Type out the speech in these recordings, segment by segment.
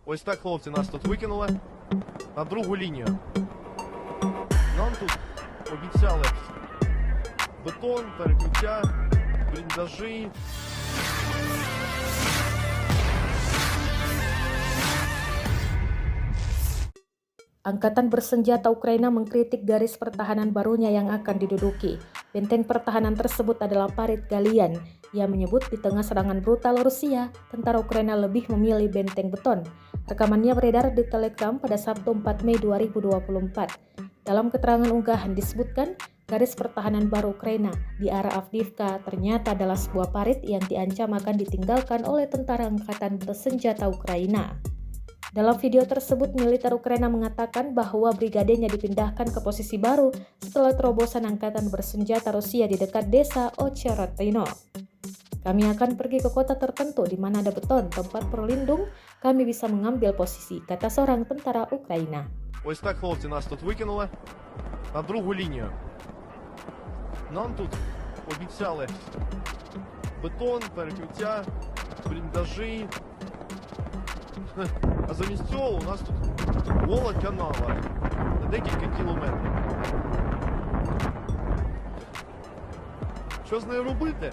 Ось так, хлопці, нас тут викинули на другу лінію. Нам тут обіцяли бетон, перекриття, бліндажі. Angkatan bersenjata Ukraina mengkritik garis pertahanan barunya yang akan diduduki. Benteng pertahanan tersebut adalah parit galian. Ia menyebut di tengah serangan brutal Rusia, tentara Ukraina lebih memilih benteng beton. Rekamannya beredar di Telegram pada Sabtu 4 Mei 2024. Dalam keterangan unggahan disebutkan, garis pertahanan baru Ukraina di arah Avdiivka ternyata adalah sebuah parit yang diancam akan ditinggalkan oleh tentara angkatan bersenjata Ukraina. Dalam video tersebut, militer Ukraina mengatakan bahwa brigadenya dipindahkan ke posisi baru setelah terobosan angkatan bersenjata Rusia di dekat desa Ocheretino. Kami akan pergi ke kota tertentu di mana ada beton, tempat berlindung, kami bisa mengambil posisi, kata seorang tentara Ukraina. Ось так, хлопці, нас тут викинули на другу лінію. Нам тут обіцяли бетон, перекриття, бліндажі. А замість цього у нас тут гола канава на декілька кілометрів. Що з нею робити?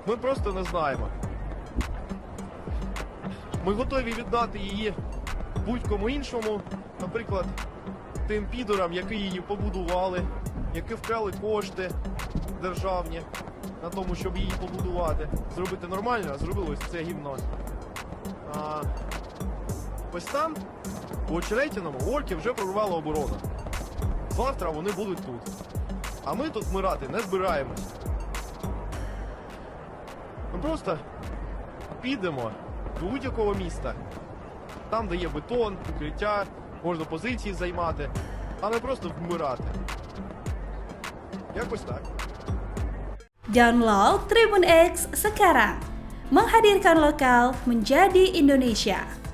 Ми просто не знаємо. Ми готові віддати її будь-кому іншому, наприклад, тим підорам, які її побудували, які вкрали кошти державні на тому, щоб її побудувати. Зробити нормально, а зробили ось це гівно. Ось там, у Очеретиному, орки вже прорвали оборону. Завтра вони будуть тут. А ми тут вмирати не збираємось. Ми просто підемо до будь-якого міста. Там, де є бетон, укриття, можна позиції займати, а не просто вмирати. Якось так. Download Tribun X sekarang. Menghadirkan lokal menjadi Indonesia.